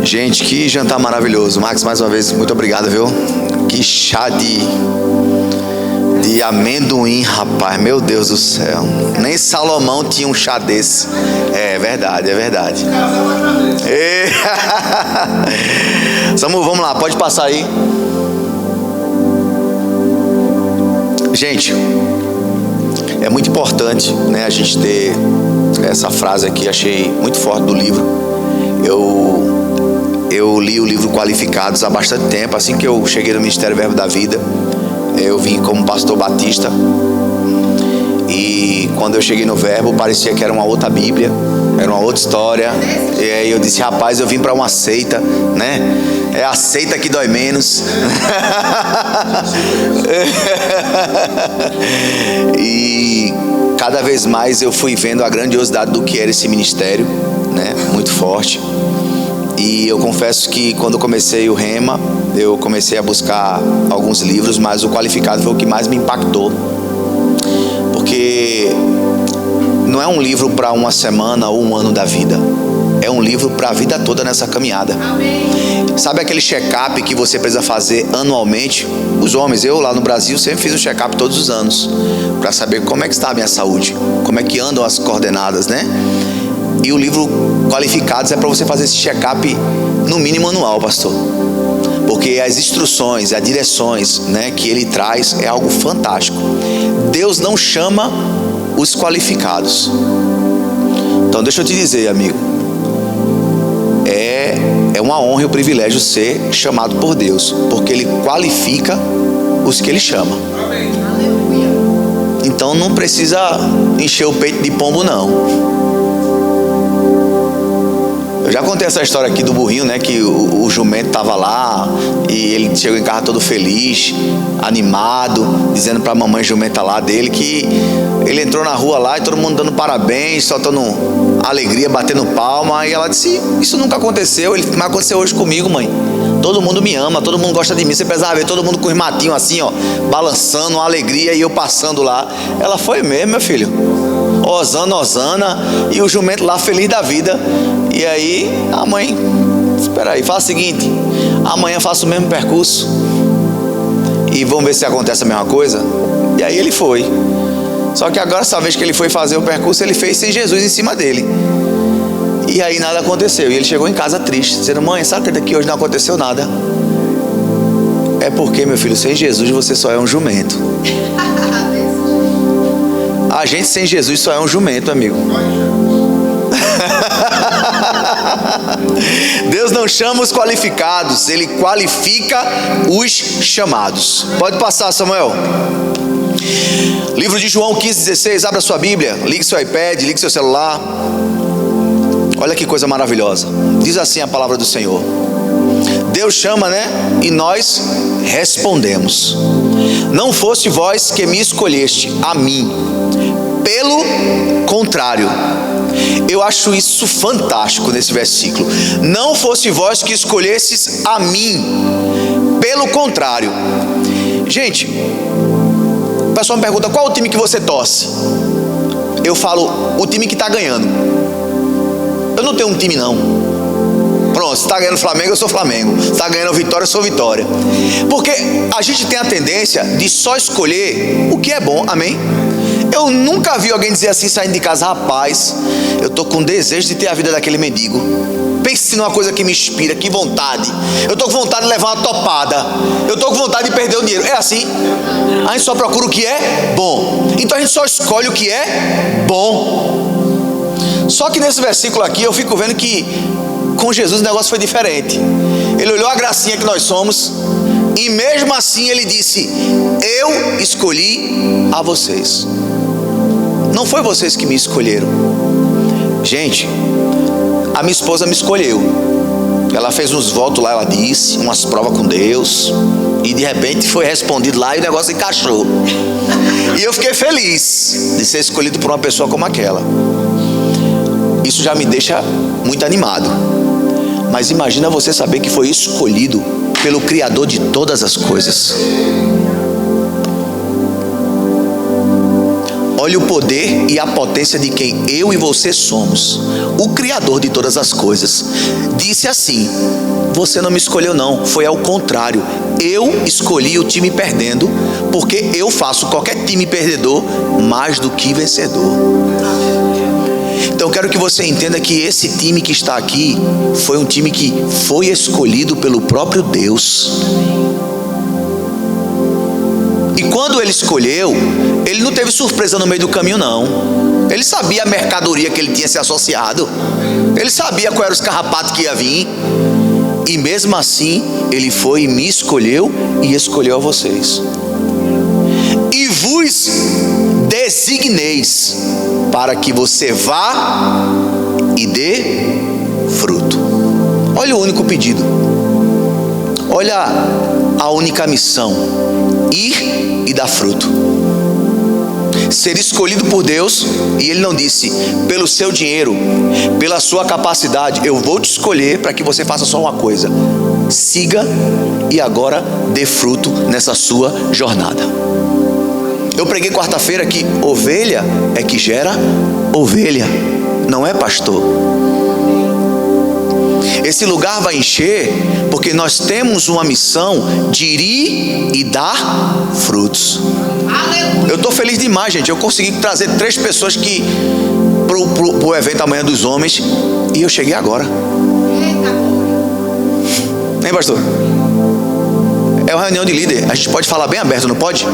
Gente, que jantar maravilhoso. Max, mais uma vez, muito obrigado, viu? Que chá de amendoim, rapaz. Meu Deus do céu. Nem Salomão tinha um chá desse. É verdade, é verdade. Samu, vamos lá, pode passar aí. Gente, é muito importante, né, a gente ter essa frase aqui, achei muito forte do livro. Eu li o livro Qualificados há bastante tempo. Assim que eu cheguei no Ministério Verbo da Vida, eu vim como pastor batista. E quando eu cheguei no Verbo, parecia que era uma outra Bíblia, era uma outra história. E aí eu disse, rapaz, eu vim para uma seita, né? É a seita que dói menos. E cada vez mais eu fui vendo a grandiosidade do que era esse ministério, né? Muito forte. E eu confesso que quando eu comecei o Rema, eu comecei a buscar alguns livros, mas o Qualificado foi o que mais me impactou. Porque não é um livro para uma semana ou um ano da vida. É um livro para a vida toda nessa caminhada. Amém. Sabe aquele check-up que você precisa fazer anualmente? Os homens, eu lá no Brasil sempre fiz um check-up todos os anos, para saber como é que está a minha saúde, como é que andam as coordenadas, né? E o livro Qualificados é para você fazer esse check-up no mínimo anual, pastor. Porque as instruções, as direções, né, que ele traz é algo fantástico. Deus não chama os qualificados. Então deixa eu te dizer, amigo, é uma honra e um privilégio ser chamado por Deus, porque Ele qualifica os que Ele chama. Então não precisa encher o peito de pombo, não. Eu já contei essa história aqui do burrinho, né? Que o jumento estava lá e ele chegou em casa todo feliz, animado, dizendo para a mamãe jumenta lá dele que ele entrou na rua lá e todo mundo dando parabéns, soltando alegria, batendo palma. E ela disse, isso nunca aconteceu. Ele, mas aconteceu hoje comigo, mãe. Todo mundo me ama, todo mundo gosta de mim. Você precisava ver todo mundo com os matinhos assim, ó, balançando, uma alegria, e eu passando lá. Ela, foi mesmo, meu filho. Osana, Osana, e o jumento lá feliz da vida. E aí a mãe, espera aí, faz o seguinte, amanhã faço o mesmo percurso e vamos ver se acontece a mesma coisa. E aí ele foi. Só que agora, essa vez que ele foi fazer o percurso, ele fez sem Jesus em cima dele. E aí nada aconteceu. E ele chegou em casa triste, dizendo, mãe, sabe que daqui hoje não aconteceu nada? É porque, meu filho, sem Jesus você só é um jumento. A gente sem Jesus só é um jumento, amigo. Deus não chama os qualificados, Ele qualifica os chamados. Pode passar, Samuel. Livro de João 15:16, abra sua Bíblia, ligue seu iPad, ligue seu celular. Olha que coisa maravilhosa. Diz assim a palavra do Senhor. Deus chama, né? E nós respondemos. Não foste vós que me escolheste a mim, pelo contrário. Eu acho isso fantástico nesse versículo. Não fosse vós que escolhesses a mim, pelo contrário. Gente, o pessoal me pergunta, qual o time que você torce? Eu falo, o time que está ganhando. Eu não tenho um time, não. Pronto, se está ganhando Flamengo, eu sou Flamengo. Se está ganhando Vitória, eu sou Vitória. Porque a gente tem a tendência de só escolher o que é bom, amém? Eu nunca vi alguém dizer assim, saindo de casa, rapaz, eu tô com desejo de ter a vida daquele mendigo. Pense numa coisa que me inspira, que vontade. Eu tô com vontade de levar uma topada. Eu tô com vontade de perder o dinheiro. É assim? A gente só procura o que é bom. Então a gente só escolhe o que é bom. Só que nesse versículo aqui eu fico vendo que com Jesus o negócio foi diferente. Ele olhou a gracinha que nós somos e mesmo assim ele disse, eu escolhi a vocês. Não foi vocês que me escolheram. Gente, a minha esposa me escolheu. Ela fez uns votos lá, ela disse, umas provas com Deus, e de repente foi respondido lá e o negócio encaixou. E eu fiquei feliz de ser escolhido por uma pessoa como aquela. Isso já me deixa muito animado. Mas imagina você saber que foi escolhido pelo Criador de todas as coisas. Olha o poder e a potência de quem eu e você somos. O Criador de todas as coisas disse assim: você não me escolheu não, foi ao contrário. Eu escolhi o time perdendo, porque eu faço qualquer time perdedor mais do que vencedor. Então eu quero que você entenda que esse time que está aqui foi um time que foi escolhido pelo próprio Deus. E quando ele escolheu, ele não teve surpresa no meio do caminho não. Ele sabia a mercadoria que ele tinha se associado. Ele sabia qual era os carrapatos que ia vir. E mesmo assim, ele foi e me escolheu e escolheu a vocês. E vos designeis para que você vá e dê fruto. Olha o único pedido. Olha a única missão: ir e dar fruto. Ser escolhido por Deus, e Ele não disse pelo seu dinheiro, pela sua capacidade. Eu vou te escolher para que você faça só uma coisa: siga e agora dê fruto nessa sua jornada. Eu preguei quarta-feira que ovelha é que gera ovelha, não é pastor. Esse lugar vai encher porque nós temos uma missão de ir e dar frutos. Eu estou feliz demais, gente. Eu consegui trazer 3 pessoas que pro evento amanhã dos homens, e eu cheguei agora. Hein, pastor? É uma reunião de líder. A gente pode falar bem aberto, não pode?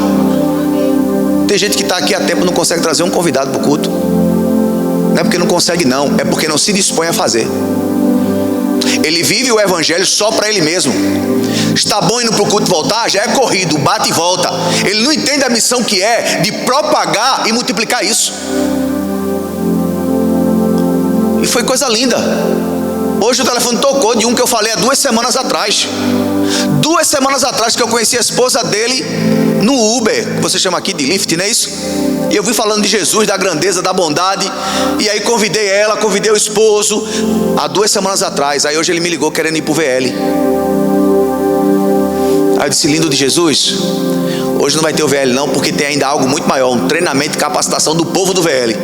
Tem gente que está aqui há tempo e não consegue trazer um convidado para o culto. Não é porque não consegue não, é porque não se dispõe a fazer. Ele vive o evangelho só para ele mesmo. Está bom indo para o culto voltar? Já é corrido, bate e volta. Ele não entende a missão que é de propagar e multiplicar isso. E foi coisa linda. Hoje o telefone tocou de um que eu falei há 2 semanas atrás. 2 semanas atrás que eu conheci a esposa dele no Uber, que você chama aqui de Lyft, não é isso? E eu vi falando de Jesus, da grandeza, da bondade. E aí convidei ela, convidei o esposo há 2 semanas atrás. Aí hoje ele me ligou querendo ir pro VL. Aí eu disse: lindo de Jesus, hoje não vai ter o VL não, porque tem ainda algo muito maior, um treinamento e capacitação do povo do VL.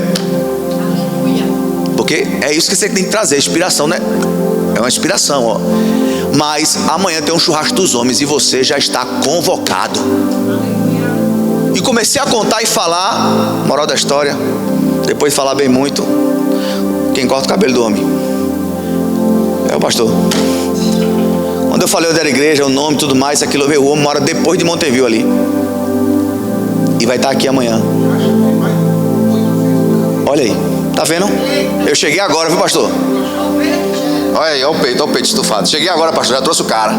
Porque é isso que você tem que trazer, inspiração, né? É uma inspiração, ó. Mas amanhã tem um churrasco dos homens e você já está convocado. E comecei a contar e falar, moral da história, depois de falar bem muito, quem corta o cabelo do homem é o pastor. Quando eu falei da igreja, o nome e tudo mais, aquilo veio, o homem mora depois de Montevideo ali. E vai estar aqui amanhã. Olha aí, tá vendo? Eu cheguei agora, viu, pastor? Olha aí, olha o peito estufado. Cheguei agora, pastor, já trouxe o cara.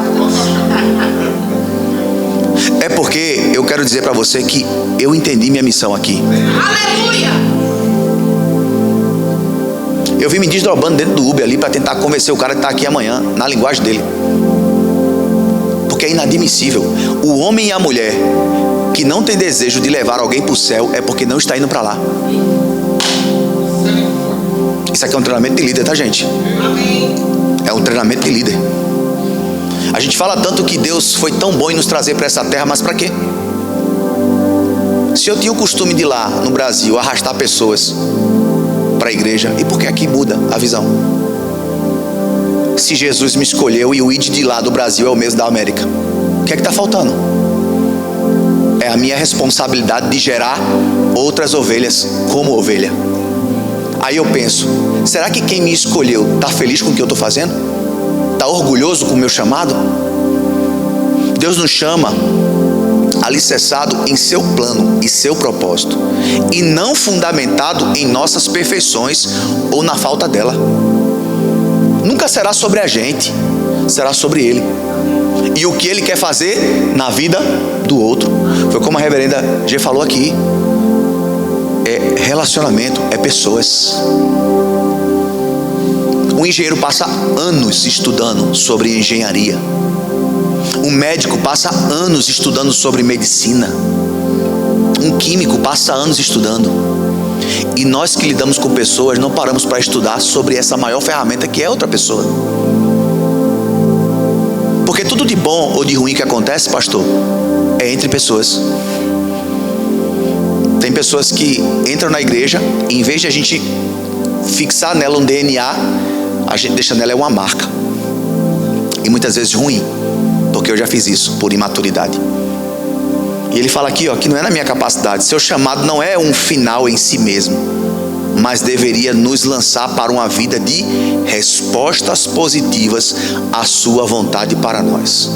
É porque eu quero dizer para você que eu entendi minha missão aqui. Aleluia! Eu vim me desdobrando dentro do Uber ali para tentar convencer o cara que está aqui amanhã, na linguagem dele. Porque é inadmissível. O homem e a mulher que não tem desejo de levar alguém para o céu é porque não está indo para lá. Isso aqui é um treinamento de líder, tá, gente? É um treinamento de líder. A gente fala tanto que Deus foi tão bom em nos trazer para essa terra, mas para quê? Se eu tinha o costume de ir lá no Brasil arrastar pessoas para a igreja, e por que aqui muda a visão? Se Jesus me escolheu e o ID de lá do Brasil é o mesmo da América, o que é que está faltando? É a minha responsabilidade de gerar outras ovelhas como ovelha. Aí eu penso, será que quem me escolheu está feliz com o que eu estou fazendo? Está orgulhoso com o meu chamado? Deus nos chama alicerçado em seu plano e seu propósito, e não fundamentado em nossas perfeições ou na falta dela. Nunca será sobre a gente, será sobre Ele e o que Ele quer fazer na vida do outro. Foi como a reverenda G falou aqui. É relacionamento, é pessoas. Um engenheiro passa anos estudando sobre engenharia. Um médico passa anos estudando sobre medicina. Um químico passa anos estudando. E nós que lidamos com pessoas não paramos para estudar sobre essa maior ferramenta que é outra pessoa. Porque tudo de bom ou de ruim que acontece, pastor, é entre pessoas. Tem pessoas que entram na igreja e em vez de a gente fixar nela um DNA, a gente deixa nela uma marca. E muitas vezes ruim, porque eu já fiz isso por imaturidade. E ele fala aqui, que não é na minha capacidade. Seu chamado não é um final em si mesmo, mas deveria nos lançar para uma vida de respostas positivas à sua vontade para nós.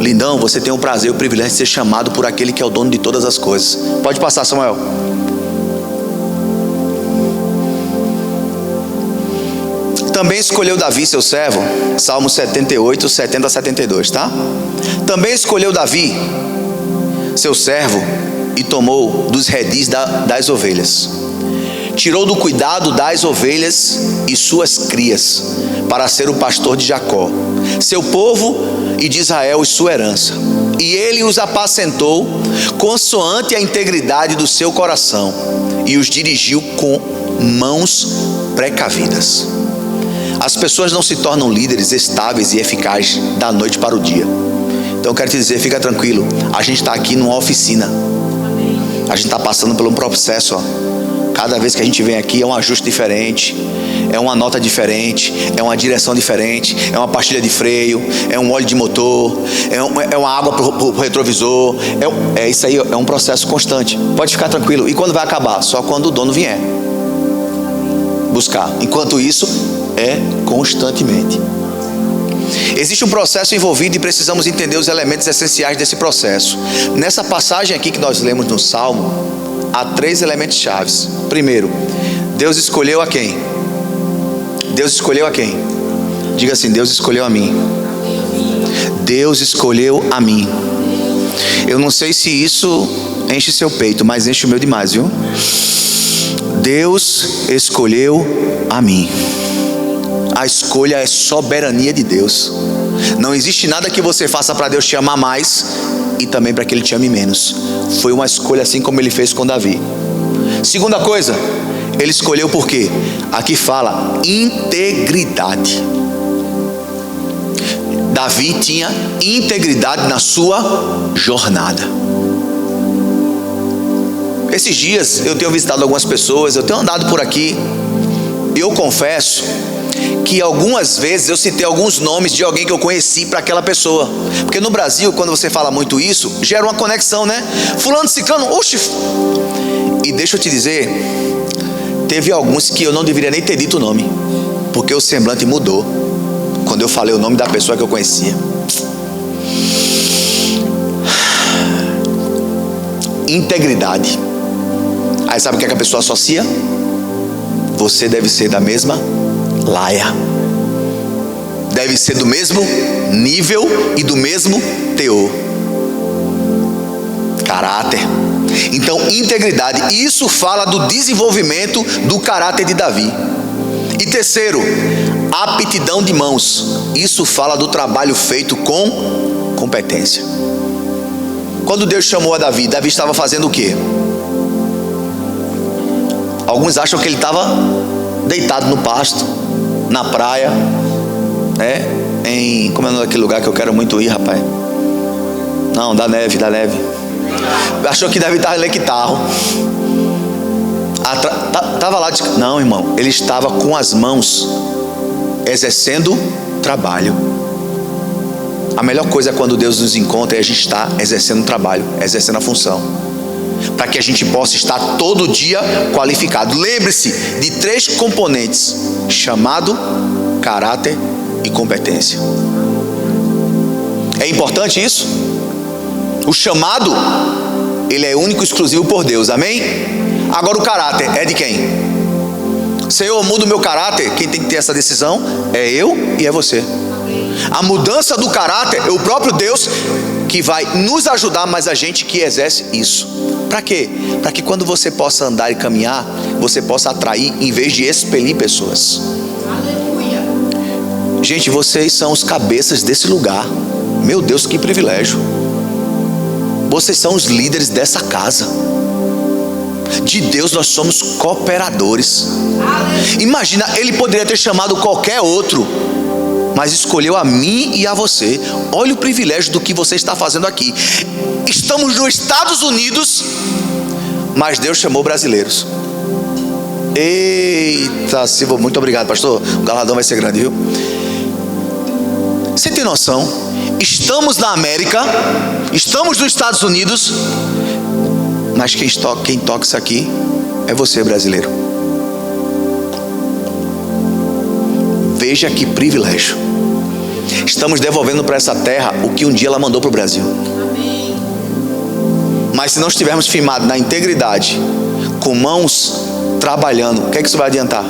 Lindão, você tem o prazer e o privilégio de ser chamado por aquele que é o dono de todas as coisas. Pode passar, Samuel. Também escolheu Davi, seu servo, Salmo 78, 70 a 72, tá? Também escolheu Davi, seu servo, e tomou dos redis das ovelhas. Tirou do cuidado das ovelhas e suas crias, para ser o pastor de Jacó, seu povo, e de Israel e sua herança. E ele os apacentou consoante a integridade do seu coração, e os dirigiu com mãos precavidas. As pessoas não se tornam líderes estáveis e eficazes da noite para o dia. Então eu quero te dizer, fica tranquilo, a gente está aqui numa oficina. A gente está passando por um processo, Cada vez que a gente vem aqui é um ajuste diferente, é uma nota diferente, é uma direção diferente, é uma pastilha de freio, é um óleo de motor, é uma água para o retrovisor, isso aí é um processo constante. Pode ficar tranquilo. E quando vai acabar? Só quando o dono vier buscar. Enquanto isso, é constantemente. Existe um processo envolvido e precisamos entender os elementos essenciais desse processo. Nessa passagem aqui que nós lemos no Salmo, há 3 elementos chaves. Primeiro, Deus escolheu a quem? Deus escolheu a quem? Diga assim: Deus escolheu a mim. Deus escolheu a mim. Eu não sei se isso enche seu peito, mas enche o meu demais, viu? Deus escolheu a mim. A escolha é soberania de Deus. Não existe nada que você faça para Deus te amar mais e também para que Ele te ame menos. Foi uma escolha assim como Ele fez com Davi. Segunda coisa, Ele escolheu por quê? Aqui fala integridade. Davi tinha integridade na sua jornada. Esses dias eu tenho visitado algumas pessoas, eu tenho andado por aqui. Eu confesso que algumas vezes eu citei alguns nomes de alguém que eu conheci para aquela pessoa, porque no Brasil, quando você fala muito isso, gera uma conexão, né? Fulano, ciclano, oxe. E deixa eu te dizer, teve alguns que eu não deveria nem ter dito o nome, porque o semblante mudou quando eu falei o nome da pessoa que eu conhecia. Integridade. Aí sabe o que é que a pessoa associa? Você deve ser da mesma laia, deve ser do mesmo nível e do mesmo teor, caráter. Então, integridade, isso fala do desenvolvimento do caráter de Davi. E terceiro, aptidão de mãos, isso fala do trabalho feito com competência. Quando Deus chamou a Davi, Davi estava fazendo o quê? Alguns acham que ele estava deitado no pasto, na praia, como é o nome daquele lugar que eu quero muito ir, rapaz? Não, da neve. Achou que Davi estava em Lequitarro. Estava lá, não, irmão, ele estava com as mãos exercendo trabalho. A melhor coisa é quando Deus nos encontra e a gente está exercendo trabalho, exercendo a função, para que a gente possa estar todo dia qualificado. Lembre-se de 3 componentes: chamado, caráter e competência. É importante isso? O chamado, ele é único e exclusivo por Deus, amém? Agora o caráter é de quem? Senhor, muda o meu caráter. Quem tem que ter essa decisão é eu e é você. A mudança do caráter é o próprio Deus que vai nos ajudar, mas a gente que exerce isso. Para quê? Para que quando você possa andar e caminhar, você possa atrair em vez de expelir pessoas. Aleluia. Gente, vocês são os cabeças desse lugar. Meu Deus, que privilégio. Vocês são os líderes dessa casa. De Deus nós somos cooperadores. Imagina, Ele poderia ter chamado qualquer outro, mas escolheu a mim e a você. Olha o privilégio do que você está fazendo aqui. Estamos nos Estados Unidos, mas Deus chamou brasileiros. Eita, Silva, muito obrigado, pastor. O galardão vai ser grande, viu? Você tem noção? Estamos na América, estamos nos Estados Unidos, mas quem toca isso aqui é você, brasileiro. Veja que privilégio. Estamos devolvendo para essa terra o que um dia ela mandou para o Brasil. Mas se não estivermos firmados na integridade, com mãos trabalhando, o que é que isso vai adiantar?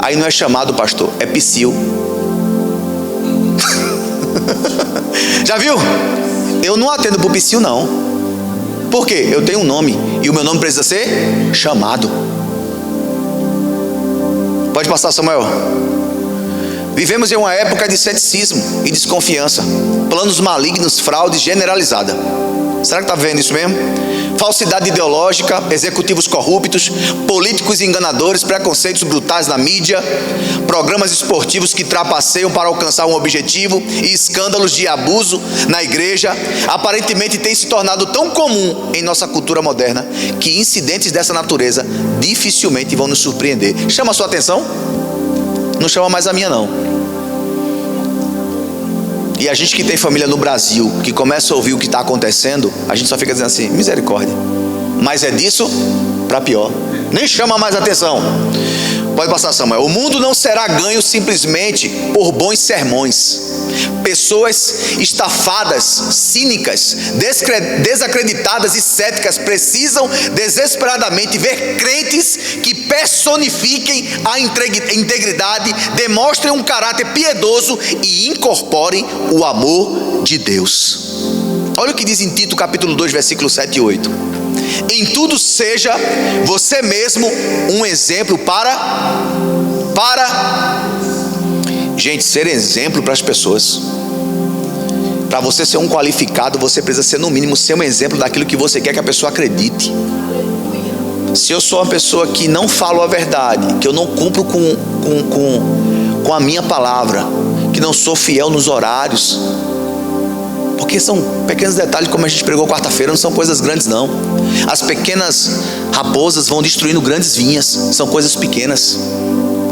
Aí não é chamado, pastor, é psil. Já viu? Eu não atendo pro psil, não. Por quê? Eu tenho um nome, e o meu nome precisa ser chamado. Pode passar, Samuel. Vivemos em uma época de ceticismo e desconfiança, planos malignos, fraude generalizada. Será que está vendo isso mesmo? Falsidade ideológica, executivos corruptos, políticos enganadores, preconceitos brutais na mídia, programas esportivos que trapaceiam para alcançar um objetivo e escândalos de abuso na igreja. Aparentemente tem se tornado tão comum em nossa cultura moderna que incidentes dessa natureza dificilmente vão nos surpreender. Chama a sua atenção? Não chama mais a minha, não. E a gente que tem família no Brasil, que começa a ouvir o que está acontecendo, a gente só fica dizendo assim, misericórdia. Mas é disso para pior. Nem chama mais atenção. Pode passar, Samuel. O mundo não será ganho simplesmente por bons sermões. Pessoas estafadas, cínicas, desacreditadas e céticas precisam desesperadamente ver crentes que personifiquem a integridade, demonstrem um caráter piedoso e incorporem o amor de Deus. Olha o que diz em Tito capítulo 2, versículos 7 e 8. Em tudo seja você mesmo um exemplo para gente, ser exemplo para as pessoas. Para você ser um qualificado, você precisa ser no mínimo ser um exemplo daquilo que você quer que a pessoa acredite. Se eu sou uma pessoa que não falo a verdade, que eu não cumpro com a minha palavra, que não sou fiel nos horários, porque são pequenos detalhes, como a gente pregou quarta-feira, não são coisas grandes não. As pequenas raposas vão destruindo grandes vinhas, são coisas pequenas.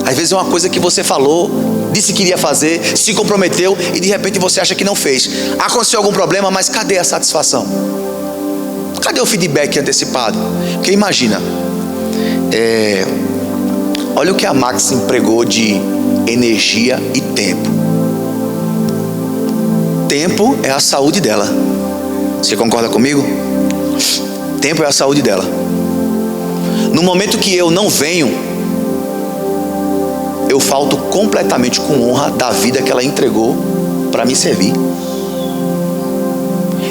Às vezes é uma coisa que você falou, disse que iria fazer, se comprometeu e de repente você acha que não fez. Aconteceu algum problema, mas cadê a satisfação? Cadê o feedback antecipado? Porque imagina, olha o que a Max empregou de energia e tempo. Tempo é a saúde dela. Você concorda comigo? Tempo é a saúde dela. No momento que eu não venho, eu falto completamente com honra da vida que ela entregou para me servir.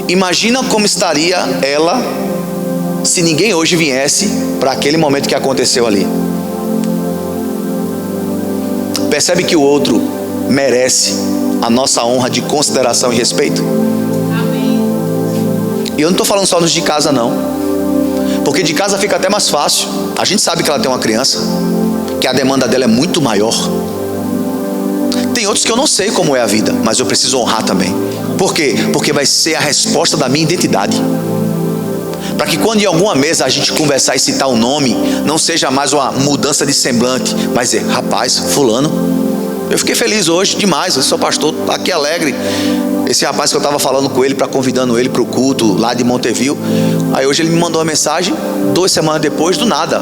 Imagina como estaria ela se ninguém hoje viesse para aquele momento que aconteceu ali. Percebe que o outro merece a nossa honra de consideração e respeito? Amém. E eu não estou falando só nos de casa não, porque de casa fica até mais fácil. A gente sabe que ela tem uma criança, que a demanda dela é muito maior. Tem outros que eu não sei como é a vida, mas eu preciso honrar também. Por quê? Porque vai ser a resposta da minha identidade. Para que quando em alguma mesa a gente conversar e citar o nome, não seja mais uma mudança de semblante, mas é, rapaz, fulano, eu fiquei feliz hoje demais, eu sou pastor, aqui alegre. Esse rapaz que eu estava falando com ele, convidando ele para o culto lá de Montevideo, aí hoje ele me mandou uma mensagem, 2 semanas depois, do nada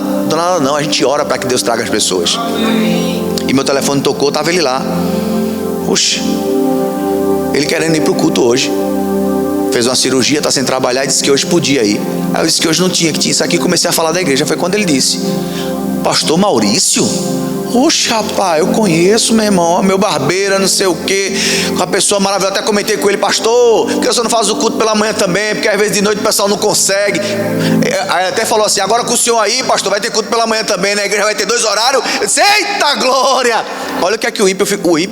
não, a gente ora para que Deus traga as pessoas. E meu telefone tocou, estava ele lá. Oxe, ele querendo ir para o culto hoje, fez uma cirurgia, está sem trabalhar e disse que hoje podia ir. Aí eu disse que hoje não tinha, que tinha isso aqui, comecei a falar da igreja. Foi quando ele disse, pastor Maurício? Oxe, rapaz, eu conheço, meu irmão, meu barbeiro, não sei o que, uma pessoa maravilhosa. Até comentei com ele, pastor, por que você não faz o culto pela manhã também? Porque às vezes de noite o pessoal não consegue. Aí até falou assim, agora com o senhor aí, pastor, vai ter culto pela manhã também, né? A igreja vai ter 2 horários. Eu disse, eita glória! Olha o que é que o ímpio,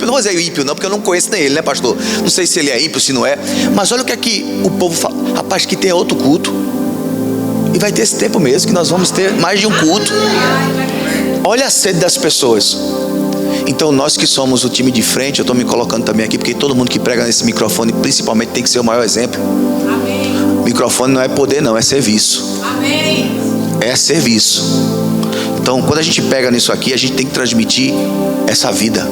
não vou dizer o ímpio não, porque eu não conheço nem ele, né, pastor? Não sei se ele é ímpio, se não é. Mas olha o que é que o povo fala, rapaz, que tem outro culto. E vai ter esse tempo mesmo, que nós vamos ter mais de um culto. Olha a sede das pessoas. Então nós que somos o time de frente, eu estou me colocando também aqui, porque todo mundo que prega nesse microfone principalmente tem que ser o maior exemplo. Amém. Microfone não é poder não, é serviço. Amém. é serviço. Então, quando a gente pega nisso aqui, a gente tem que transmitir essa vida,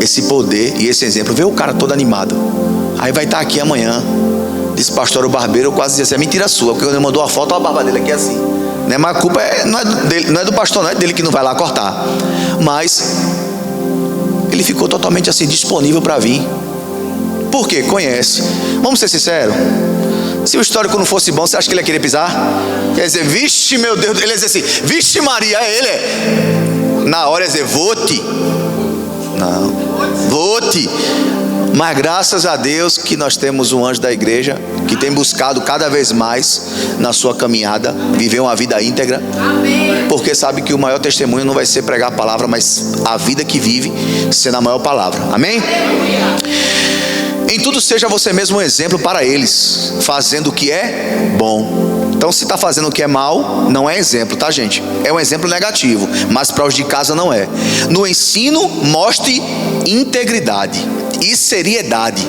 esse poder e esse exemplo. Vê o cara todo animado, aí vai estar aqui amanhã. Disse pastor o barbeiro, eu quase dizia assim, é mentira sua, porque quando ele mandou a foto, olha a barba dele aqui assim, né? Mas a culpa não é dele, não é do pastor, não é dele que não vai lá cortar. Mas ele ficou totalmente assim, disponível para vir. Por quê? Conhece. Vamos ser sinceros, se o histórico não fosse bom, você acha que ele ia querer pisar? Quer dizer, vixe meu Deus, ele ia dizer assim, vixe Maria, é ele. Na hora ia dizer, vou-te. Não, vou-te. Mas graças a Deus que nós temos um anjo da igreja que tem buscado cada vez mais na sua caminhada viver uma vida íntegra. Amém. Porque sabe que o maior testemunho não vai ser pregar a palavra, mas a vida que vive sendo a maior palavra. Amém? Em tudo seja você mesmo um exemplo para eles, fazendo o que é bom. Então, se está fazendo o que é mal, não é exemplo, tá, gente? É um exemplo negativo, mas para os de casa não é. No ensino, mostre integridade e seriedade.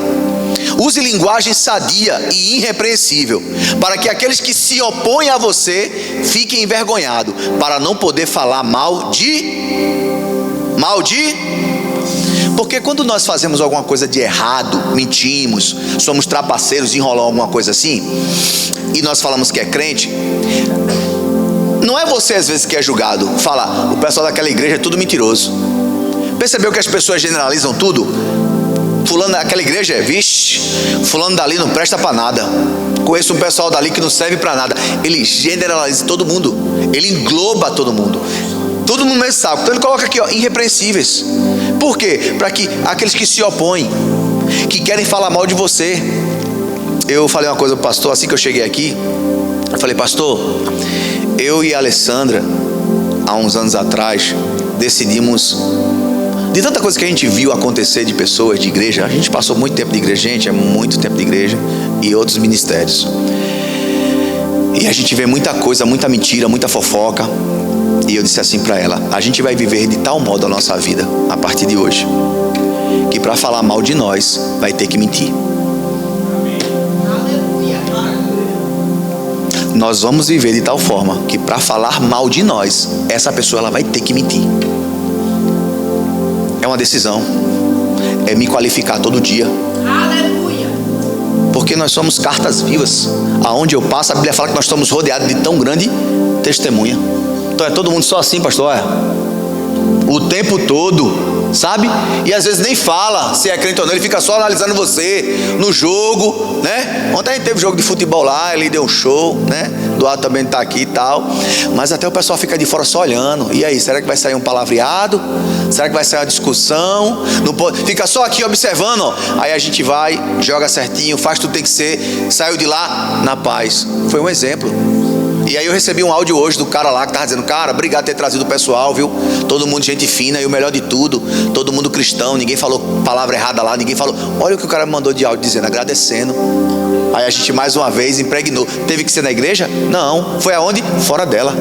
Use linguagem sadia e irrepreensível, para que aqueles que se opõem a você fiquem envergonhados, para não poder falar mal de... Porque quando nós fazemos alguma coisa de errado, mentimos, somos trapaceiros, enrolamos alguma coisa assim, e nós falamos que é crente, não é você às vezes que é julgado. Fala, o pessoal daquela igreja é tudo mentiroso. Percebeu que as pessoas generalizam tudo? Fulano daquela igreja é, vixe, fulano dali não presta para nada. Conheço um pessoal dali que não serve para nada. Ele generaliza todo mundo, ele engloba todo mundo, todo mundo no mesmo saco. Então ele coloca aqui, ó, irrepreensíveis. Por quê? Para que aqueles que se opõem, que querem falar mal de você. Eu falei uma coisa pro pastor assim que eu cheguei aqui. Eu falei, pastor, eu e a Alessandra, há uns anos atrás, decidimos, de tanta coisa que a gente viu acontecer de pessoas, de igreja, a gente passou muito tempo de igreja, gente, é muito tempo de igreja e outros ministérios. E a gente vê muita coisa, muita mentira, muita fofoca. E eu disse assim para ela, a gente vai viver de tal modo a nossa vida, a partir de hoje, que para falar mal de nós, vai ter que mentir. Nós vamos viver de tal forma, que para falar mal de nós, essa pessoa ela vai ter que mentir. É uma decisão, é me qualificar todo dia. Porque nós somos cartas vivas. Aonde eu passo, a Bíblia fala que nós estamos rodeados de tão grande testemunha. Então é todo mundo só assim, pastor, o tempo todo, sabe? E às vezes nem fala se é crente ou não, ele fica só analisando você no jogo, né? Ontem a gente teve jogo de futebol lá, ele deu um show, né? Doado também está aqui e tal, mas até o pessoal fica de fora só olhando. E aí, será que vai sair um palavreado? Será que vai sair uma discussão? Não pode, fica só aqui observando, ó. Aí a gente vai, joga certinho, faz tudo que tem que ser, saiu de lá na paz. Foi um exemplo. E aí eu recebi um áudio hoje do cara lá que estava dizendo, cara, obrigado por ter trazido o pessoal, viu? Todo mundo gente fina, e o melhor de tudo, todo mundo cristão, ninguém falou palavra errada lá, ninguém falou. Olha o que o cara me mandou de áudio dizendo, agradecendo. Aí a gente mais uma vez impregnou. Teve que ser na igreja? Não. Foi aonde? Fora dela.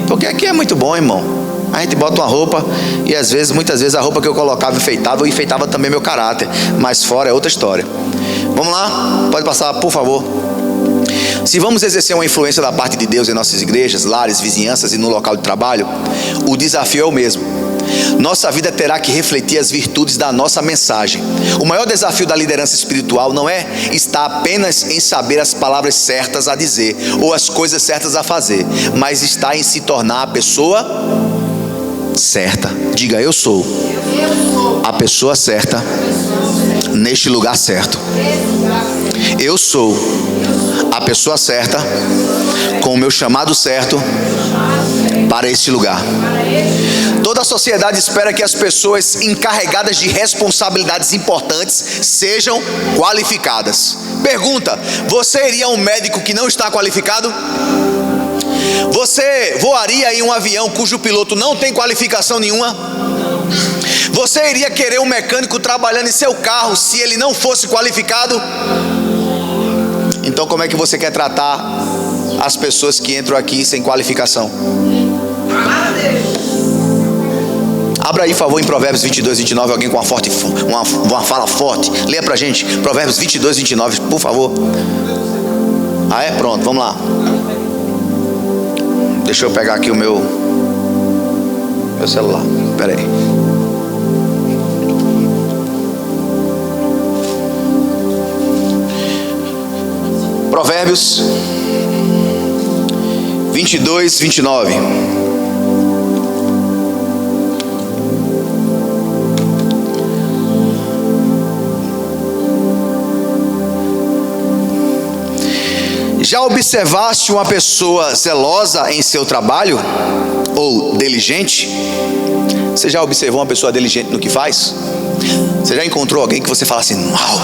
Porque aqui é muito bom, irmão. A gente bota uma roupa e às vezes, muitas vezes a roupa que eu colocava enfeitava, eu enfeitava também meu caráter. Mas fora é outra história. Vamos lá? Pode passar, por favor. Se vamos exercer uma influência da parte de Deus em nossas igrejas, lares, vizinhanças e no local de trabalho, o desafio é o mesmo. Nossa vida terá que refletir as virtudes da nossa mensagem. O maior desafio da liderança espiritual não é estar apenas em saber as palavras certas a dizer ou as coisas certas a fazer, mas está em se tornar a pessoa certa. Diga, eu sou a pessoa certa neste lugar certo. Eu sou a pessoa certa com o meu chamado certo para este lugar. Toda a sociedade espera que as pessoas encarregadas de responsabilidades importantes sejam qualificadas. Pergunta: você iria a um médico que não está qualificado? Você voaria em um avião cujo piloto não tem qualificação nenhuma? Você iria querer um mecânico trabalhando em seu carro se ele não fosse qualificado? Então como é que você quer tratar as pessoas que entram aqui sem qualificação? Abra aí, por favor, em Provérbios 22, 29, alguém com uma fala forte. Leia pra gente, Provérbios 22, 29, por favor. Ah, é? Pronto, vamos lá. Deixa eu pegar aqui o meu celular. Espera aí. Provérbios 22, 29. Já observaste uma pessoa zelosa em seu trabalho? Ou diligente? Você já observou uma pessoa diligente no que faz? Você já encontrou alguém que você fala assim: uau,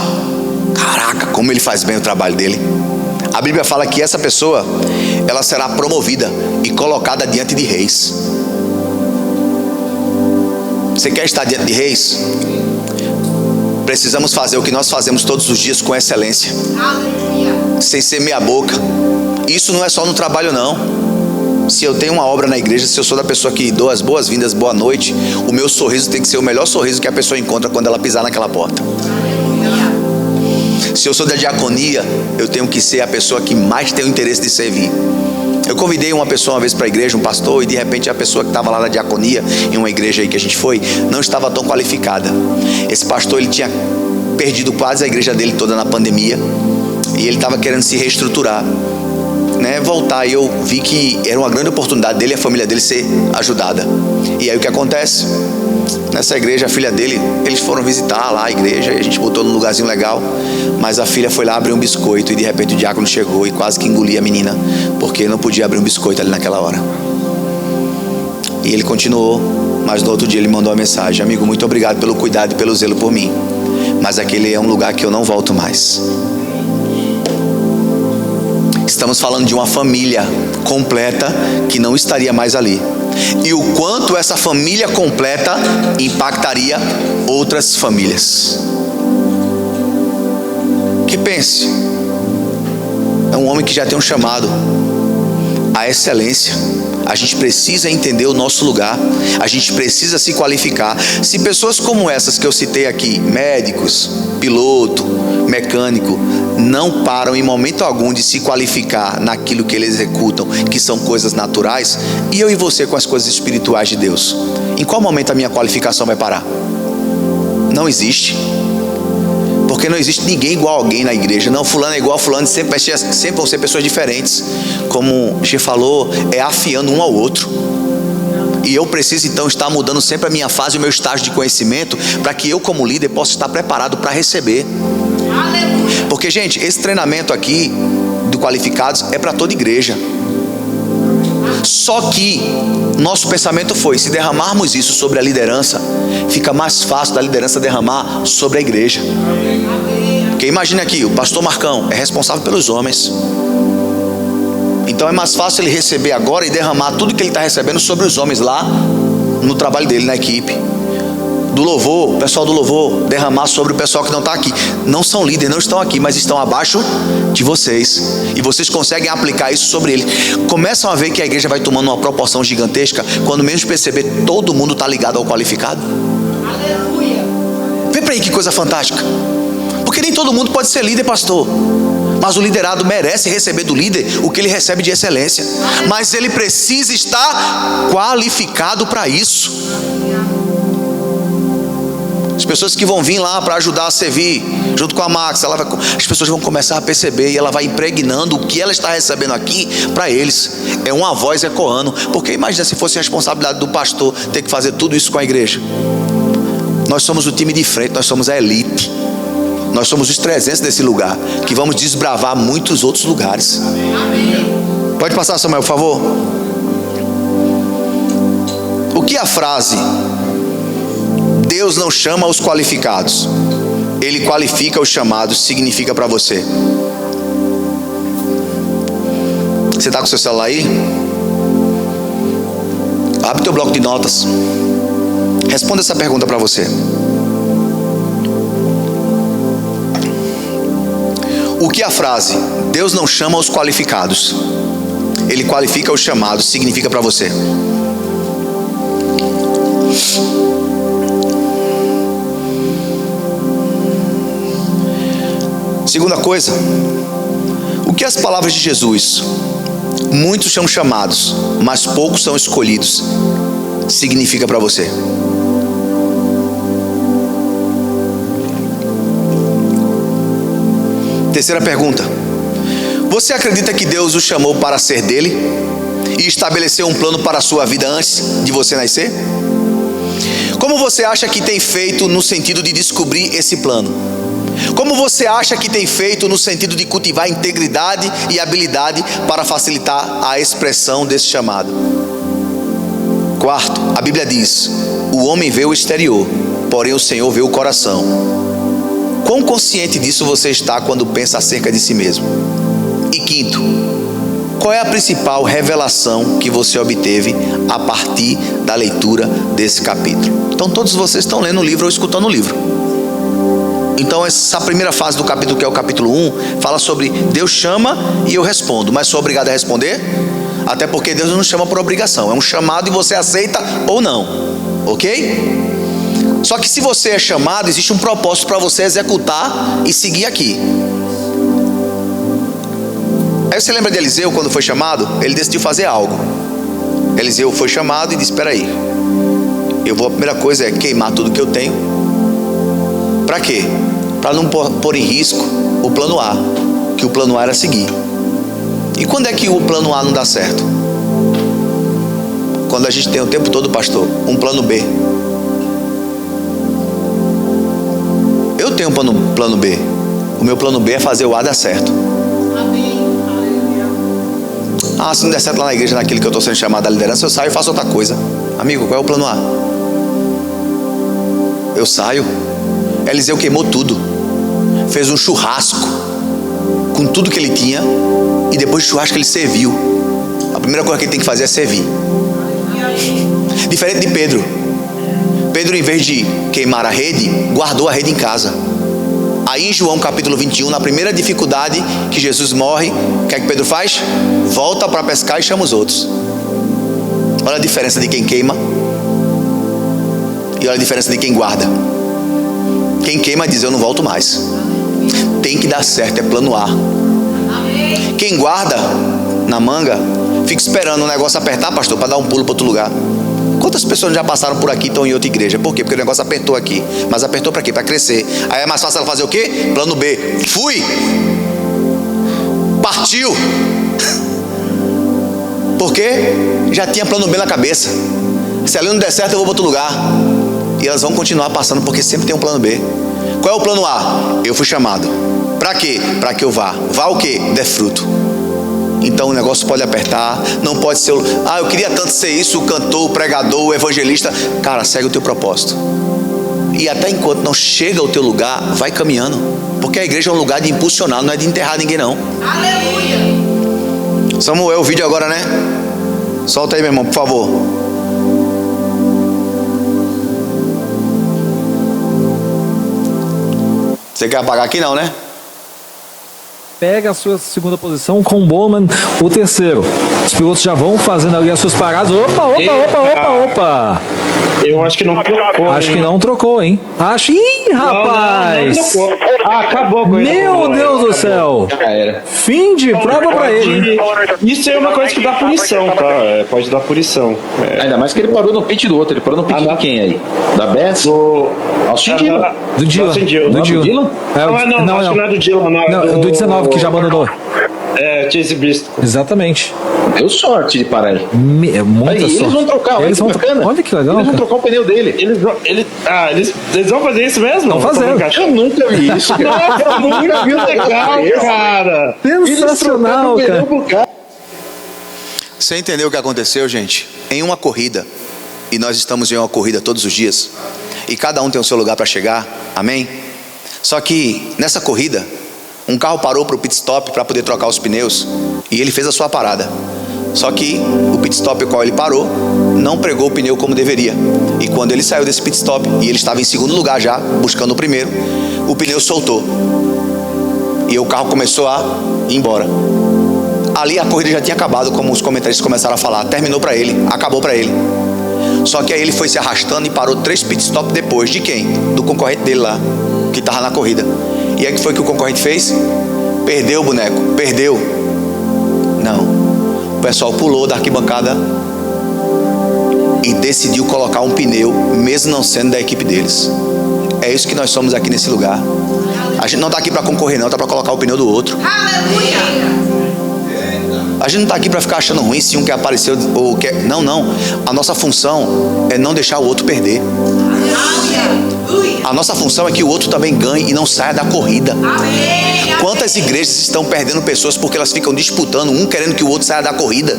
caraca, como ele faz bem o trabalho dele? A Bíblia fala que essa pessoa, ela será promovida e colocada diante de reis. Você quer estar diante de reis? Precisamos fazer o que nós fazemos todos os dias com excelência. Aleluia. Sem ser meia boca. Isso não é só no trabalho não. Se eu tenho uma obra na igreja, se eu sou da pessoa que dou as boas-vindas, boa noite, o meu sorriso tem que ser o melhor sorriso que a pessoa encontra quando ela pisar naquela porta. Se eu sou da diaconia, eu tenho que ser a pessoa que mais tem o interesse de servir. Eu convidei uma pessoa uma vez para a igreja, um pastor, e de repente a pessoa que estava lá na diaconia, em uma igreja aí que a gente foi, não estava tão qualificada. Esse pastor, ele tinha perdido quase a igreja dele toda na pandemia, e ele estava querendo se reestruturar, né, voltar, e eu vi que era uma grande oportunidade dele e a família dele ser ajudada. E aí o que acontece? Nessa igreja, a filha dele, eles foram visitar lá a igreja, e a gente botou num lugarzinho legal, mas a filha foi lá abrir um biscoito, e de repente o diácono chegou e quase que engolia a menina, porque não podia abrir um biscoito ali naquela hora. E ele continuou, mas no outro dia ele mandou uma mensagem: amigo, muito obrigado pelo cuidado e pelo zelo por mim, mas aquele é um lugar que eu não volto mais. Estamos falando de uma família completa que não estaria mais ali. E o quanto essa família completa impactaria outras famílias. Que pense, é um homem que já tem um chamado à excelência. A gente precisa entender o nosso lugar, a gente precisa se qualificar. Se pessoas como essas que eu citei aqui, médicos, piloto, mecânico, não param em momento algum de se qualificar naquilo que eles executam, que são coisas naturais, e eu e você com as coisas espirituais de Deus, em qual momento a minha qualificação vai parar? Não existe. Porque não existe ninguém igual a alguém na igreja. Não, fulano é igual a fulano, sempre vão ser pessoas diferentes. Como a gente falou, é afiando um ao outro. E eu preciso então estar mudando sempre a minha fase, o meu estágio de conhecimento, para que eu como líder possa estar preparado para receber. Porque, gente, esse treinamento aqui do qualificados é para toda igreja. Só que nosso pensamento foi: se derramarmos isso sobre a liderança, fica mais fácil da liderança derramar sobre a igreja. Porque imagine aqui, o pastor Marcão é responsável pelos homens, então é mais fácil ele receber agora e derramar tudo que ele está recebendo sobre os homens lá no trabalho dele, na equipe. Do louvor, o pessoal do louvor derramar sobre o pessoal que não está aqui. Não são líderes, não estão aqui, mas estão abaixo de vocês, e vocês conseguem aplicar isso sobre eles. Começam a ver que a igreja vai tomando uma proporção gigantesca, quando menos perceber, todo mundo está ligado ao qualificado. Aleluia. Vê para aí que coisa fantástica. Porque nem todo mundo pode ser líder, pastor, mas o liderado merece receber do líder o que ele recebe de excelência, mas ele precisa estar qualificado para isso. As pessoas que vão vir lá para ajudar a servir, junto com a Max, as pessoas vão começar a perceber, e ela vai impregnando o que ela está recebendo aqui para eles. É uma voz ecoando. Porque imagina se fosse a responsabilidade do pastor ter que fazer tudo isso com a igreja. Nós somos o time de frente, nós somos a elite. Nós somos os 300 desse lugar, que vamos desbravar muitos outros lugares. Pode passar, Samuel, por favor. O que a frase "Deus não chama os qualificados, Ele qualifica os chamados" significa para você? Você está com o seu celular aí? Abre o teu bloco de notas. Responda essa pergunta para você. O que a frase "Deus não chama os qualificados, Ele qualifica os chamados" significa para você? Segunda coisa, o que as palavras de Jesus Muitos são chamados, mas poucos são escolhidos. Significa para você? Terceira pergunta: você acredita que Deus o chamou para ser dele e estabeleceu um plano para a sua vida antes de você nascer? Como você acha que tem feito no sentido de descobrir esse plano? Como você acha que tem feito no sentido de cultivar integridade e habilidade para facilitar a expressão desse chamado? Quarto, a Bíblia diz: o homem vê o exterior, porém o Senhor vê o coração. Quão consciente disso você está quando pensa acerca de si mesmo? E quinto, qual é a principal revelação que você obteve a partir da leitura desse capítulo? Então todos vocês estão lendo o livro ou escutando o livro. Então essa primeira fase do capítulo, que é o capítulo 1, fala sobre Deus chama e eu respondo, mas sou obrigado a responder? Até porque Deus não nos chama por obrigação, é um chamado e você aceita ou não, ok? Só que se você é chamado, existe um propósito para você executar e seguir aqui. Aí você lembra de Eliseu quando foi chamado? Ele decidiu fazer algo. Eliseu foi chamado e disse: espera aí, a primeira coisa é queimar tudo que eu tenho. Para quê? Para não pôr em risco o plano A, que o plano A era seguir. E quando é que o plano A não dá certo? Quando a gente tem o tempo todo, pastor, um plano B. Eu tenho um plano B. O meu plano B é fazer o A dar certo. Ah, se não der certo lá na igreja, naquilo que eu estou sendo chamado da liderança, eu saio e faço outra coisa. Amigo, qual é o plano A? Eu saio. Eliseu queimou tudo, fez um churrasco com tudo que ele tinha, e depois do churrasco ele serviu. A primeira coisa que ele tem que fazer é servir. Diferente de Pedro. Pedro, em vez de queimar a rede, guardou a rede em casa. Aí em João capítulo 21, na primeira dificuldade que Jesus morre, o que é que Pedro faz? Volta para pescar e chama os outros. Olha a diferença de quem queima e olha a diferença de quem guarda. Quem queima diz: eu não volto mais. Tem que dar certo, é plano A. Quem guarda na manga, fica esperando o negócio apertar, pastor, para dar um pulo para outro lugar. Quantas pessoas já passaram por aqui e estão em outra igreja? Por quê? Porque o negócio apertou aqui. Mas apertou para quê? Para crescer. Aí é mais fácil ela fazer o quê? Plano B. Fui! Partiu! Porque já tinha plano B na cabeça. Se ali não der certo, eu vou para outro lugar. E elas vão continuar passando, porque sempre tem um plano B. Qual é o plano A? Eu fui chamado. Para quê? Para que eu vá. Vá o quê? Dê fruto. Então o negócio pode apertar, não pode ser, eu queria tanto ser isso, o cantor, o pregador, o evangelista. Cara, segue o teu propósito. E até enquanto não chega ao teu lugar, vai caminhando. Porque a igreja é um lugar de impulsionar, não é de enterrar ninguém não. Aleluia! Samuel, o vídeo agora, né? Solta aí, meu irmão, por favor. Você quer apagar aqui não, né? Pega a sua segunda posição com o Bowman, o terceiro. Os pilotos já vão fazendo ali as suas paradas. Opa! Eu acho que não trocou. Acho que não trocou, hein? Ih, rapaz! Não trocou. Acabou com isso. Meu Deus do céu! Já era. Fim de prova pra ele. Isso é uma coisa que dá punição, tá? Pode dar punição. Ainda mais que ele parou no pit do outro. Ele parou no pit de quem aí? Da Bess? Austin Dillon. Do Dylan. Do Dylan? Não, acho que não é do Dylan, não. Do 19 que já abandonou. Chase Briscoe. Exatamente. Deu sorte de parar aí. Muita aí, sorte. Eles vão trocar, eles vão bacana. Olha que legal. Eles vão trocar o pneu dele. Eles vão fazer isso mesmo? Vão fazer. Eu nunca vi isso. Nossa, eu nunca vi legal, cara. Sensacional, cara. Você entendeu o que aconteceu, gente? Em uma corrida, e nós estamos em uma corrida todos os dias, e cada um tem o seu lugar para chegar, amém? Só que nessa corrida, um carro parou para o pit stop para poder trocar os pneus, e ele fez a sua parada. Só que o pit stop ao qual ele parou não pregou o pneu como deveria, e quando ele saiu desse pit stop, e ele estava em segundo lugar já, buscando o primeiro, o pneu soltou, e o carro começou a ir embora. Ali a corrida já tinha acabado, como os comentaristas começaram a falar. Terminou para ele, acabou para ele. Só que aí ele foi se arrastando e parou 3 pit stop depois. De quem? Do concorrente dele lá, que estava na corrida. E aí que foi que o concorrente fez? Perdeu o boneco, perdeu. Não. pessoal pulou da arquibancada e decidiu colocar um pneu, mesmo não sendo da equipe deles. É isso que nós somos aqui nesse lugar. A gente não está aqui para concorrer, não, está para colocar o pneu do outro. A gente não está aqui para ficar achando ruim se um quer aparecer ou quer. Não. A nossa função é não deixar o outro perder. A nossa função é que o outro também ganhe e não saia da corrida. Quantas igrejas estão perdendo pessoas porque elas ficam disputando, um querendo que o outro saia da corrida,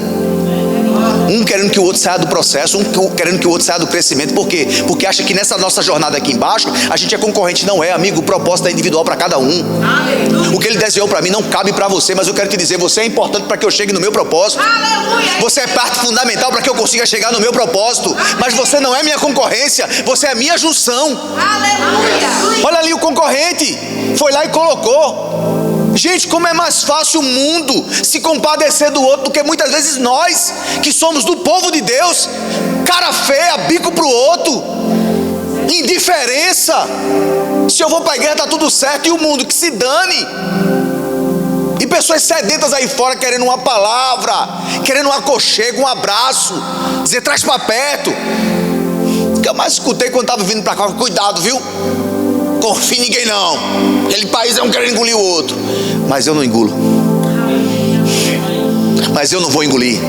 um querendo que o outro saia do processo, um querendo que o outro saia do crescimento. Por quê? Porque acha que nessa nossa jornada aqui embaixo a gente é concorrente. Não é, amigo. O propósito é individual para cada um. O que ele desenhou para mim não cabe para você, mas eu quero te dizer, você é importante para que eu chegue no meu propósito. Você é parte fundamental para que eu consiga chegar no meu propósito. Mas você não é minha concorrência, você é minha junção. Olha ali o concorrente, foi lá e colocou. Gente, como é mais fácil o mundo se compadecer do outro do que muitas vezes nós, que somos do povo de Deus, cara feia, bico pro outro, indiferença. Se eu vou para a igreja tá tudo certo, e o mundo que se dane. E pessoas sedentas aí fora querendo uma palavra, querendo um aconchego, um abraço, dizer traz para perto. O que eu mais escutei quando estava vindo para cá, cuidado, viu? Confia em ninguém não, aquele país é um querendo engolir o outro. Mas eu não engulo. Mas eu não vou engolir.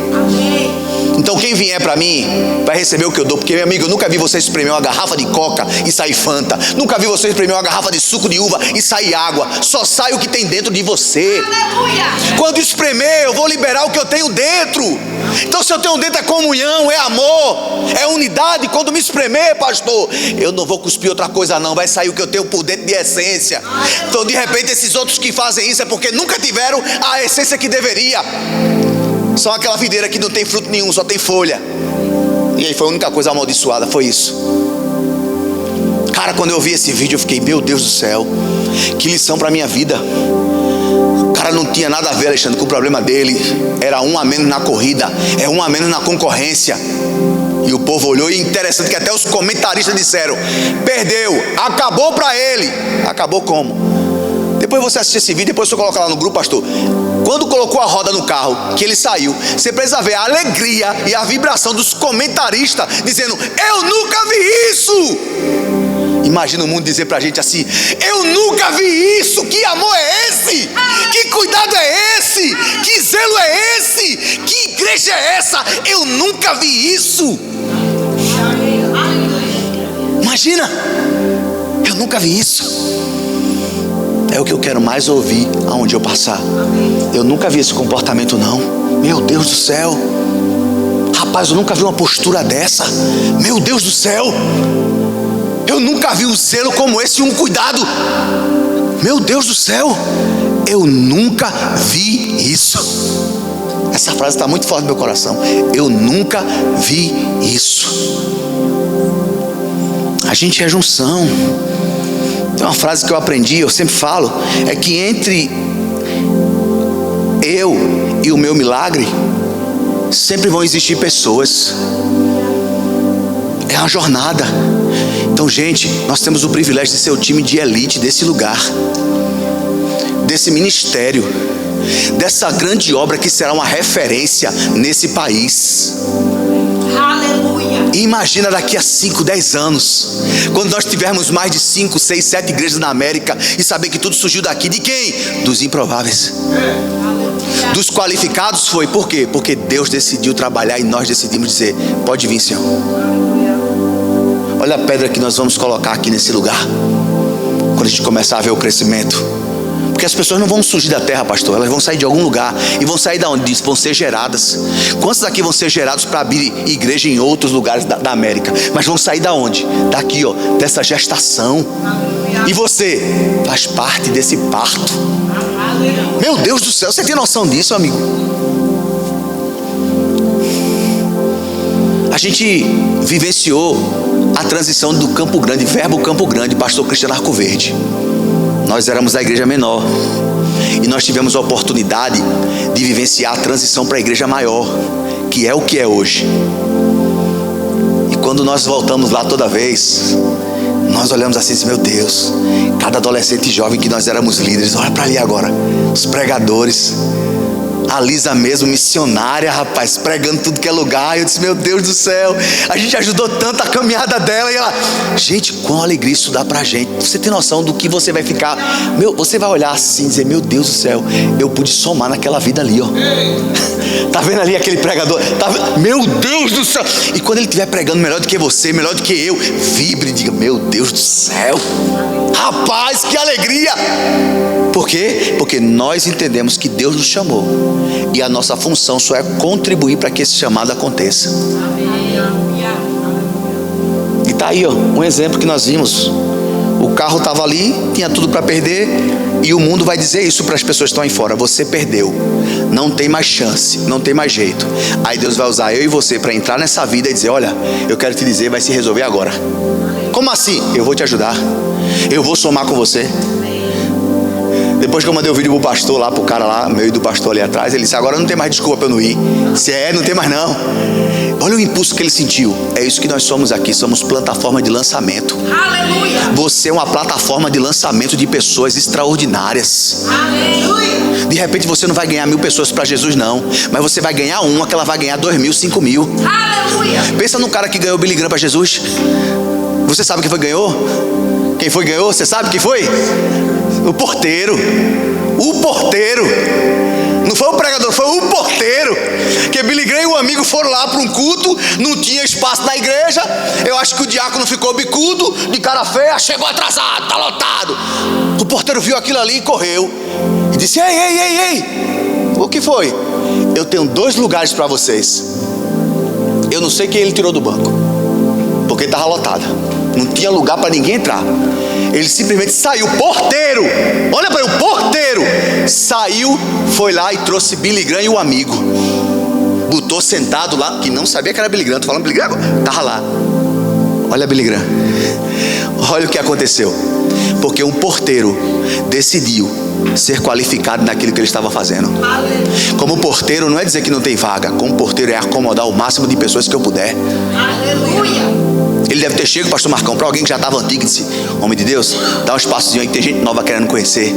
Então quem vier para mim vai receber o que eu dou. Porque, meu amigo, eu nunca vi você espremer uma garrafa de coca e sair Fanta. Nunca vi você espremer uma garrafa de suco de uva e sair água. Só sai o que tem dentro de você. Quando espremer, eu vou liberar o que eu tenho dentro. Então se eu tenho dentro é comunhão, é amor, é unidade. Quando me espremer, pastor, eu não vou cuspir outra coisa não. Vai sair o que eu tenho por dentro de essência. Então de repente esses outros que fazem isso é porque nunca tiveram a essência que deveria. São aquela videira que não tem fruto nenhum, só tem folha. E aí foi a única coisa amaldiçoada, foi isso. Cara, quando eu vi esse vídeo eu fiquei, meu Deus do céu, que lição para minha vida. O cara não tinha nada a ver, Alexandre, com o problema dele. Era um a menos na corrida, é um a menos na concorrência. E o povo olhou, e interessante que até os comentaristas disseram, perdeu, acabou para ele. Acabou como? Depois você assiste esse vídeo, depois você coloca lá no grupo, pastor. Quando colocou a roda no carro, que ele saiu, você precisa ver a alegria e a vibração dos comentaristas, dizendo, eu nunca vi isso. Imagina o mundo dizer pra gente assim, eu nunca vi isso. Que amor é esse? Que cuidado é esse? Que zelo é esse? Que igreja é essa? Eu nunca vi isso. Imagina, eu nunca vi isso. É o que eu quero mais ouvir aonde eu passar. Eu nunca vi esse comportamento não. Meu Deus do céu. Rapaz, eu nunca vi uma postura dessa. Meu Deus do céu. Eu nunca vi um zelo como esse e um cuidado. Meu Deus do céu. Eu nunca vi isso. Essa frase está muito forte no meu coração. Eu nunca vi isso. A gente é junção. Tem uma frase que eu aprendi, eu sempre falo, é que entre eu e o meu milagre sempre vão existir pessoas. É uma jornada. Então, gente, nós temos o privilégio de ser o time de elite desse lugar, desse ministério, dessa grande obra que será uma referência nesse país. E imagina daqui a 5, 10 anos, quando nós tivermos mais de 5, 6, 7 igrejas na América, e saber que tudo surgiu daqui, de quem? Dos improváveis. Dos qualificados foi, por quê? Porque Deus decidiu trabalhar e nós decidimos dizer, pode vir, Senhor. Olha a pedra que nós vamos colocar aqui nesse lugar, quando a gente começar a ver o crescimento. Porque as pessoas não vão surgir da terra, pastor, elas vão sair de algum lugar. E vão sair da onde? Vão ser geradas. Quantos daqui vão ser gerados para abrir igreja em outros lugares da América? Mas vão sair da onde? Daqui, ó, dessa gestação. E você faz parte desse parto. Meu Deus do céu, você tem noção disso, amigo? A gente vivenciou a transição do Campo Grande, Verbo Campo Grande, pastor Cristiano Arcoverde. Nós éramos da igreja menor e nós tivemos a oportunidade de vivenciar a transição para a igreja maior, que é o que é hoje. E quando nós voltamos lá toda vez, nós olhamos assim, meu Deus, cada adolescente e jovem que nós éramos líderes, olha para ali agora, os pregadores, A Lisa mesmo, missionária, rapaz, pregando tudo que é lugar. Eu disse, meu Deus do céu, a gente ajudou tanto a caminhada dela. E ela, gente, quão alegria isso dá pra gente. Você tem noção do que você vai ficar, você vai olhar assim e dizer, meu Deus do céu, eu pude somar naquela vida ali, ó. Tá vendo ali aquele pregador? Meu Deus do céu. E quando ele estiver pregando melhor do que você, melhor do que eu, vibre e diga, meu Deus do céu, rapaz, que alegria. Por quê? Porque nós entendemos que Deus nos chamou e a nossa função só é contribuir para que esse chamado aconteça. E tá aí, ó, um exemplo que nós vimos. O carro estava ali, tinha tudo para perder, e o mundo vai dizer isso para as pessoas que estão aí fora: você perdeu, não tem mais chance, não tem mais jeito. Aí Deus vai usar eu e você para entrar nessa vida e dizer, olha, eu quero te dizer, vai se resolver agora. Como assim? Eu vou te ajudar, eu vou somar com você. Depois que eu mandei o vídeo pro pastor lá, pro cara lá, meio do pastor ali atrás, ele disse, agora não tem mais desculpa para eu não ir. Se não tem mais não. Olha o impulso que ele sentiu. É isso que nós somos aqui, somos plataforma de lançamento. Aleluia. Você é uma plataforma de lançamento de pessoas extraordinárias. Aleluia. De repente você não vai ganhar 1000 pessoas para Jesus não, mas você vai ganhar uma que ela vai ganhar 2.000, 5.000. Aleluia. Pensa num cara que ganhou o Billy Graham para Jesus. Você sabe quem foi que ganhou? Quem foi que ganhou? Você sabe quem foi? O porteiro. O porteiro. Não foi o pregador, foi o porteiro. Que Billy Graham e o amigo foram lá para um culto, não tinha espaço na igreja. Eu acho que o diácono ficou bicudo, de cara feia, chegou atrasado, tá lotado. O porteiro viu aquilo ali e correu e disse, ei, o que foi? Eu tenho 2 lugares para vocês. Eu não sei quem ele tirou do banco, porque estava lotado, não tinha lugar para ninguém entrar. Ele simplesmente saiu, porteiro, olha para ele, o porteiro saiu, foi lá e trouxe Billy Graham e o amigo, botou sentado lá, que não sabia que era Billy Graham. Tô falando Billy Graham, estava lá. Olha Billy Graham, olha o que aconteceu, porque um porteiro decidiu ser qualificado naquilo que ele estava fazendo. Como porteiro não é dizer que não tem vaga, como porteiro é acomodar o máximo de pessoas que eu puder. Aleluia. Ele deve ter chegado, pastor Marcão, para alguém que já estava antigo e disse, homem de Deus, dá um espaçozinho aí que tem gente nova querendo conhecer.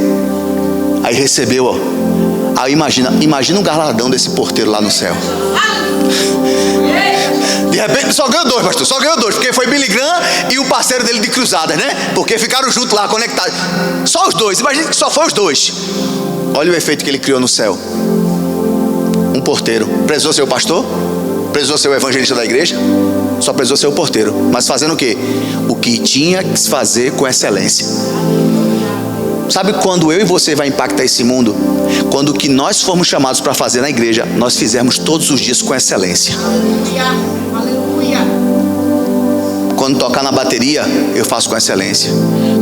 Aí recebeu, ó. Aí imagina um galardão desse porteiro lá no céu. De repente só ganhou 2, pastor, só ganhou 2, porque foi Billy Graham e o parceiro dele de cruzadas, né? Porque ficaram juntos lá, conectados. Só os 2, imagina que só foi os 2. Olha o efeito que ele criou no céu. Um porteiro, precisou ser o pastor? Precisou ser o evangelista da igreja? Só precisou ser o porteiro. Mas fazendo o quê? O que tinha que se fazer com excelência. Sabe quando eu e você vai impactar esse mundo? Quando o que nós fomos chamados para fazer na igreja, nós fizermos todos os dias com excelência. Aleluia. Quando tocar na bateria, eu faço com excelência.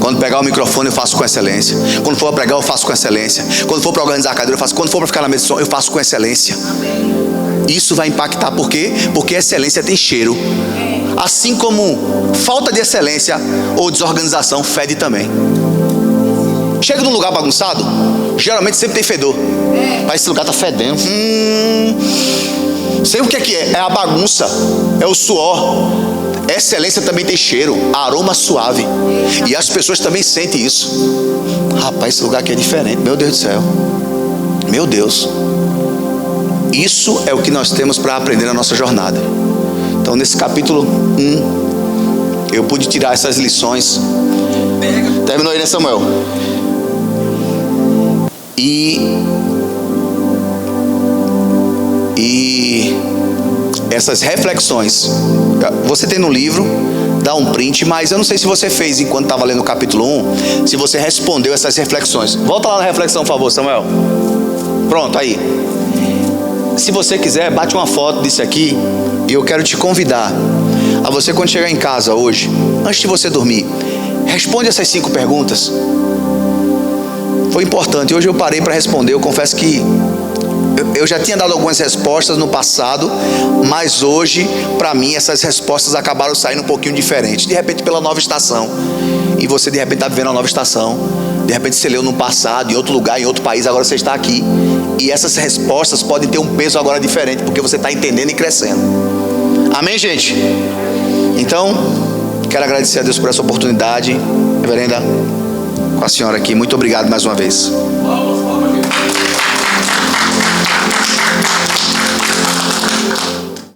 Quando pegar o microfone, eu faço com excelência. Quando for pregar, eu faço com excelência. Quando for para organizar a cadeira, eu faço. Quando for para ficar na mesa de som, eu faço com excelência. Isso vai impactar, por quê? Porque excelência tem cheiro. Assim como falta de excelência ou desorganização fede também. Chega num lugar bagunçado, geralmente sempre tem fedor. Mas esse lugar tá fedendo. Sei o que é? É a bagunça, é o suor. Excelência também tem cheiro, aroma suave. E as pessoas também sentem isso. Rapaz, esse lugar aqui é diferente, meu Deus do céu. Meu Deus. Isso é o que nós temos para aprender na nossa jornada. Então nesse capítulo 1, eu pude tirar essas lições. Terminou aí, né, Samuel? E essas reflexões você tem no livro, dá um print, mas eu não sei se você fez enquanto estava lendo o capítulo 1, se você respondeu essas reflexões. Volta lá na reflexão, por favor, Samuel. Pronto, aí. Se você quiser, bate uma foto disso aqui. E eu quero te convidar a você, quando chegar em casa hoje, antes de você dormir, responde essas 5 perguntas. Foi importante, hoje eu parei para responder. Eu confesso que eu já tinha dado algumas respostas no passado, mas hoje, para mim, essas respostas acabaram saindo um pouquinho diferentes. De repente, pela nova estação. E você, de repente, está vivendo a nova estação. De repente, você leu no passado, em outro lugar, em outro país, agora você está aqui. E essas respostas podem ter um peso agora diferente, porque você está entendendo e crescendo. Amém, gente? Então, quero agradecer a Deus por essa oportunidade. Reverenda, com a senhora aqui, muito obrigado mais uma vez.